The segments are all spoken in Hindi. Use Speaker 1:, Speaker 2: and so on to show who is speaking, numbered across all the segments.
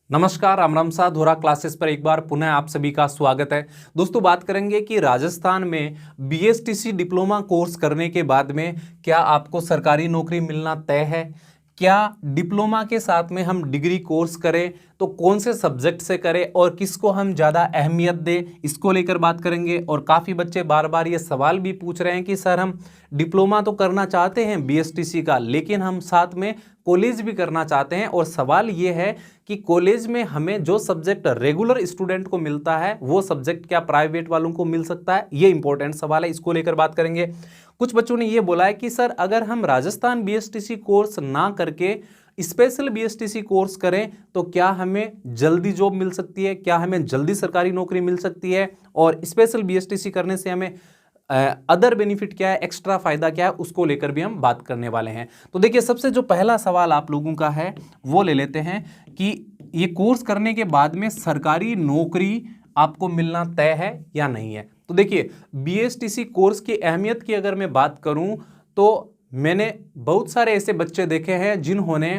Speaker 1: नमस्कार, राम राम सा धोरा क्लासेस पर एक बार पुनः आप सभी का स्वागत है। दोस्तों, बात करेंगे कि राजस्थान में बीएसटीसी डिप्लोमा कोर्स करने के बाद में क्या आपको सरकारी नौकरी मिलना तय है। क्या डिप्लोमा के साथ में हम डिग्री कोर्स करें तो कौन से सब्जेक्ट से करें और किसको हम ज़्यादा अहमियत दें, इसको लेकर बात करेंगे। और काफ़ी बच्चे बार बार ये सवाल भी पूछ रहे हैं कि सर हम डिप्लोमा तो करना चाहते हैं बीएसटीसी का, लेकिन हम साथ में कॉलेज भी करना चाहते हैं। और सवाल ये है कि कॉलेज में हमें जो सब्जेक्ट रेगुलर स्टूडेंट को मिलता है वो सब्जेक्ट क्या प्राइवेट वालों को मिल सकता है। ये इंपॉर्टेंट सवाल है, इसको लेकर बात करेंगे। कुछ बच्चों ने ये बोला है कि सर अगर हम राजस्थान बीएसटीसी कोर्स ना करके स्पेशल बीएसटीसी कोर्स करें तो क्या हमें जल्दी जॉब मिल सकती है, क्या हमें जल्दी सरकारी नौकरी मिल सकती है, और स्पेशल बीएसटीसी करने से हमें अदर बेनिफिट क्या है, एक्स्ट्रा फायदा क्या है, उसको लेकर भी हम बात करने वाले हैं। तो देखिए, सबसे जो पहला सवाल आप लोगों का है वो ले लेते हैं कि ये कोर्स करने के बाद में सरकारी नौकरी आपको मिलना तय है या नहीं है। तो देखिए, बीएसटीसी कोर्स की अहमियत की अगर मैं बात करूं तो मैंने बहुत सारे ऐसे बच्चे देखे हैं जिन्होंने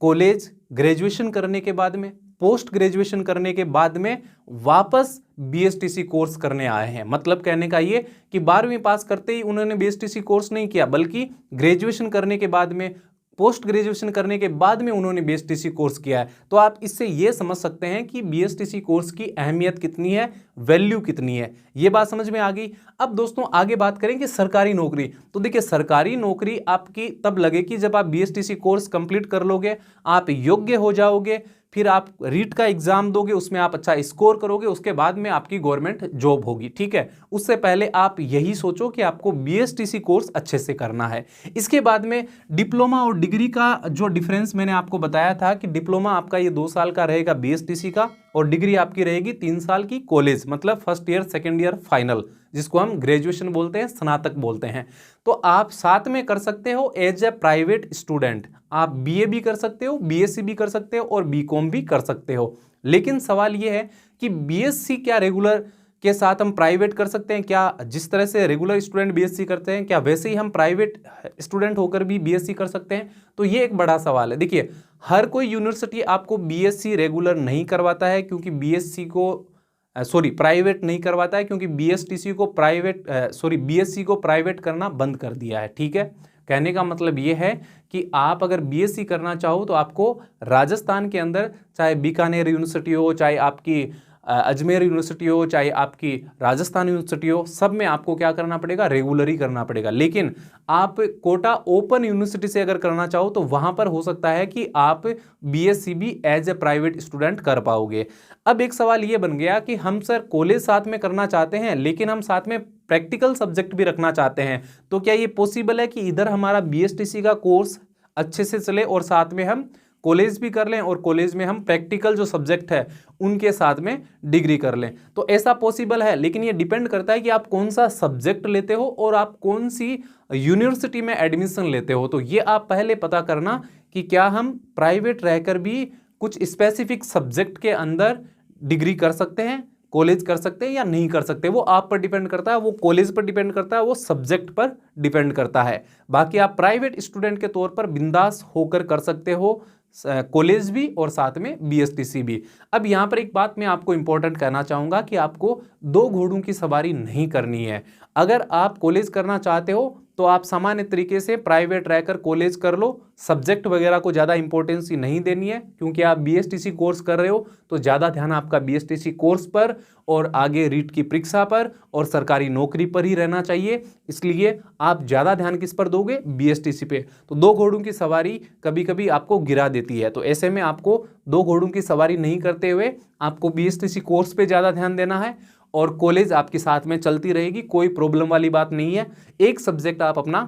Speaker 1: कॉलेज ग्रेजुएशन करने के बाद में, पोस्ट ग्रेजुएशन करने के बाद में वापस बीएसटीसी कोर्स करने आए हैं। मतलब कहने का ये कि 12वीं पास करते ही उन्होंने बीएसटीसी कोर्स नहीं किया, बल्कि ग्रेजुएशन करने के बाद में, पोस्ट ग्रेजुएशन करने के बाद में उन्होंने बीएसटीसी कोर्स किया है। तो आप इससे ये समझ सकते हैं कि बीएसटीसी कोर्स की अहमियत कितनी है, वैल्यू कितनी है। ये बात समझ में आ गई। अब दोस्तों आगे बात करेंगे सरकारी नौकरी। तो देखिए, सरकारी नौकरी आपकी तब लगेगी जब आप बीएसटीसी कोर्स कंप्लीट कर लोगे, आप योग्य हो जाओगे, फिर आप रीट का एग्जाम दोगे, उसमें आप अच्छा स्कोर करोगे, उसके बाद में आपकी गवर्नमेंट जॉब होगी। ठीक है, उससे पहले आप यही सोचो कि आपको बीएसटीसी कोर्स अच्छे से करना है। इसके बाद में डिप्लोमा और डिग्री का जो डिफरेंस मैंने आपको बताया था कि डिप्लोमा आपका ये 2 साल का रहेगा बीएसटीसी का, और डिग्री आपकी रहेगी 3 साल की कॉलेज, मतलब first year, second year, final, जिसको हम ग्रेजुएशन बोलते हैं, स्नातक बोलते हैं। तो आप साथ में कर सकते हो एज ए प्राइवेट स्टूडेंट। आप बीए भी कर सकते हो, बीएससी भी कर सकते हो और बीकॉम भी कर सकते हो। लेकिन सवाल यह है कि बीएससी क्या रेगुलर के साथ हम प्राइवेट कर सकते हैं क्या? जिस तरह से रेगुलर स्टूडेंट बीएससी करते हैं, क्या वैसे ही हम प्राइवेट स्टूडेंट होकर भी बीएससी कर सकते हैं? तो ये एक बड़ा सवाल है। देखिए, हर कोई यूनिवर्सिटी आपको बीएससी रेगुलर नहीं करवाता है, क्योंकि प्राइवेट नहीं करवाता है, क्योंकि बीएसटीसी को बीएससी को प्राइवेट करना बंद कर दिया है। ठीक है, कहने का मतलब ये है कि आप अगर बीएससी करना चाहो तो आपको राजस्थान के अंदर, चाहे बीकानेर यूनिवर्सिटी हो, चाहे आपकी अजमेर यूनिवर्सिटी हो, चाहे आपकी राजस्थान यूनिवर्सिटी हो, सब में आपको क्या करना पड़ेगा, रेगुलर ही करना पड़ेगा। लेकिन आप कोटा ओपन यूनिवर्सिटी से अगर करना चाहो तो वहां पर हो सकता है कि आप बीएससी भी एज ए प्राइवेट स्टूडेंट कर पाओगे। अब एक सवाल ये बन गया कि हम सर कॉलेज साथ में करना चाहते हैं, लेकिन हम साथ में प्रैक्टिकल सब्जेक्ट भी रखना चाहते हैं, तो क्या ये पॉसिबल है कि इधर हमारा बीएसटीसी का कोर्स अच्छे से चले और साथ में हम कॉलेज भी कर लें, और कॉलेज में हम प्रैक्टिकल जो सब्जेक्ट है उनके साथ में डिग्री कर लें? तो ऐसा पॉसिबल है, लेकिन ये डिपेंड करता है कि आप कौन सा सब्जेक्ट लेते हो और आप कौन सी यूनिवर्सिटी में एडमिशन लेते हो। तो ये आप पहले पता करना कि क्या हम प्राइवेट रहकर भी कुछ स्पेसिफिक सब्जेक्ट के अंदर डिग्री कर सकते हैं, कॉलेज कर सकते हैं या नहीं कर सकते। वो आप पर डिपेंड करता है, वो कॉलेज पर डिपेंड करता है, वो सब्जेक्ट पर डिपेंड करता है। बाकी आप प्राइवेट स्टूडेंट के तौर पर बिंदास होकर कर सकते हो कॉलेज भी और साथ में बीएसटीसी भी। अब यहाँ पर एक बात मैं आपको इंपॉर्टेंट कहना चाहूँगा कि आपको 2 घोड़ों की सवारी नहीं करनी है। अगर आप कॉलेज करना चाहते हो तो आप सामान्य तरीके से प्राइवेट रहकर कॉलेज कर लो, सब्जेक्ट वगैरह को ज़्यादा इंपॉर्टेंस ही नहीं देनी है, क्योंकि आप बीएसटीसी कोर्स कर रहे हो तो ज़्यादा ध्यान आपका बीएसटीसी कोर्स पर और आगे रीट की परीक्षा पर और सरकारी नौकरी पर ही रहना चाहिए। इसलिए आप ज़्यादा ध्यान किस पर दोगे, बीएसटीसी पे। तो 2 घोड़ों की सवारी कभी कभी आपको गिरा देती है, तो ऐसे में आपको 2 घोड़ों की सवारी नहीं करते हुए आपको बीएसटीसी कोर्स पे ज़्यादा ध्यान देना है, और कॉलेज आपके साथ में चलती रहेगी, कोई प्रॉब्लम वाली बात नहीं है। एक सब्जेक्ट आप अपना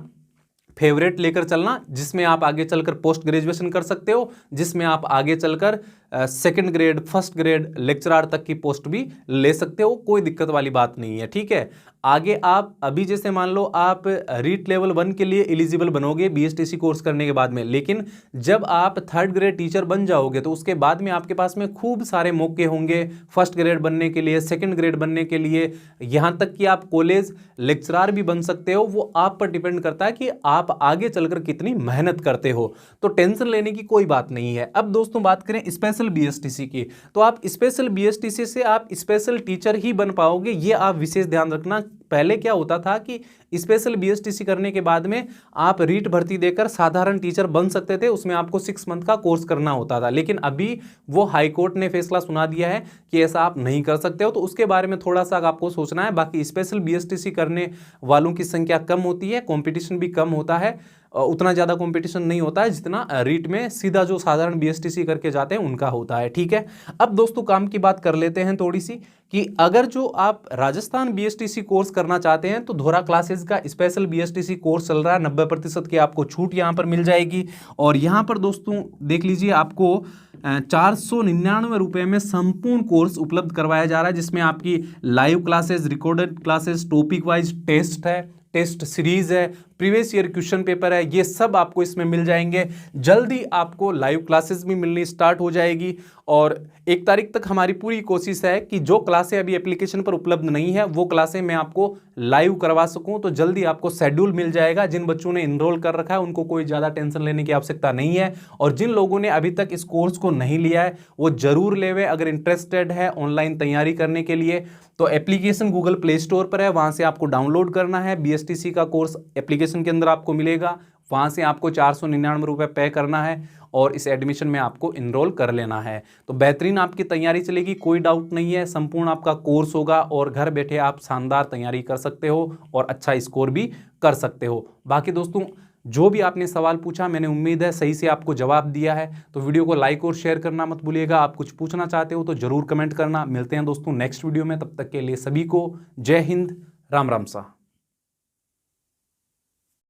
Speaker 1: फेवरेट लेकर चलना, जिसमें आप आगे चलकर पोस्ट ग्रेजुएशन कर सकते हो, जिसमें आप आगे चलकर second grade, first grade lecturer तक की पोस्ट भी ले सकते हो, कोई दिक्कत वाली बात नहीं है। ठीक है, आगे आप अभी जैसे मान लो आप रीट लेवल 1 के लिए एलिजिबल बनोगे बीएसटीसी कोर्स करने के बाद में, लेकिन जब आप 3rd ग्रेड टीचर बन जाओगे तो उसके बाद में आपके पास में खूब सारे मौके होंगे 1st ग्रेड बनने के लिए, 2nd ग्रेड बनने के लिए, यहां तक कि आप कॉलेज लेक्चरर भी बन सकते हो। वो आप पर डिपेंड करता है कि आप आगे चलकर कितनी मेहनत करते हो, तो टेंशन लेने की कोई बात नहीं है। अब दोस्तों बात करें स्पेशल बीएसटीसी की, तो आप स्पेशल बीएसटीसी से आप स्पेशल टीचर ही बन पाओगे, ये आप विशेष ध्यान रखना। पहले क्या होता था कि स्पेशल बीएसटीसी करने के बाद में आप रीट भर्ती देकर साधारण टीचर बन सकते थे, उसमें आपको 6 मंथ का कोर्स करना होता था, लेकिन अभी वो हाई कोर्ट ने फैसला सुना दिया है कि ऐसा आप नहीं कर सकते हो, तो उसके बारे में थोड़ा सा आपको सोचना है। बाकी स्पेशल बीएसटीसी करने वालों की संख्या कम होती है, कंपटीशन भी कम होता है, उतना ज़्यादा कंपटीशन नहीं होता है जितना रीट में सीधा जो साधारण बीएसटीसी करके जाते हैं उनका होता है, ठीक है। अब दोस्तों काम की बात कर लेते हैं थोड़ी सी, कि अगर जो आप राजस्थान बीएसटीसी कोर्स करना चाहते हैं तो धोरा क्लासेस का स्पेशल बीएसटीसी कोर्स चल रहा है, 90% की आपको छूट यहाँ पर मिल जाएगी। और यहाँ पर दोस्तों देख लीजिए, आपको 499 रुपये में संपूर्ण कोर्स उपलब्ध करवाया जा रहा है, जिसमें आपकी live classes, recorded classes, topic wise test है, टेस्ट सीरीज है, प्रीवियस ईयर क्वेश्चन पेपर है, ये सब आपको इसमें मिल जाएंगे। जल्दी आपको लाइव क्लासेस भी मिलनी स्टार्ट हो जाएगी, और 1 तारीख तक हमारी पूरी कोशिश है कि जो क्लासें अभी एप्लीकेशन पर उपलब्ध नहीं है वो क्लासें मैं आपको लाइव करवा सकूं, तो जल्दी आपको शेड्यूल मिल जाएगा। जिन बच्चों ने इनरोल कर रखा है उनको कोई ज़्यादा टेंशन लेने की आवश्यकता नहीं है, और जिन लोगों ने अभी तक इस कोर्स को नहीं लिया है वो जरूर लेवे। अगर इंटरेस्टेड है ऑनलाइन तैयारी करने के लिए तो एप्लीकेशन गूगल प्ले स्टोर पर है, वहाँ से आपको डाउनलोड करना है। बीएसटीसी का कोर्स एप्लीकेशन के अंदर आपको मिलेगा, वहाँ से आपको 499 रुपये पे करना है और इस एडमिशन में आपको इनरोल कर लेना है। तो बेहतरीन आपकी तैयारी चलेगी, कोई डाउट नहीं है, संपूर्ण आपका कोर्स होगा और घर बैठे आप शानदार तैयारी कर सकते हो और अच्छा स्कोर भी कर सकते हो। बाकी दोस्तों जो भी आपने सवाल पूछा, मैंने उम्मीद है सही से आपको जवाब दिया है, तो वीडियो को लाइक और शेयर करना मत भूलिएगा। आप कुछ पूछना चाहते हो तो जरूर कमेंट करना। मिलते हैं दोस्तों नेक्स्ट वीडियो में, तब तक के लिए सभी को जय हिंद, राम राम सा।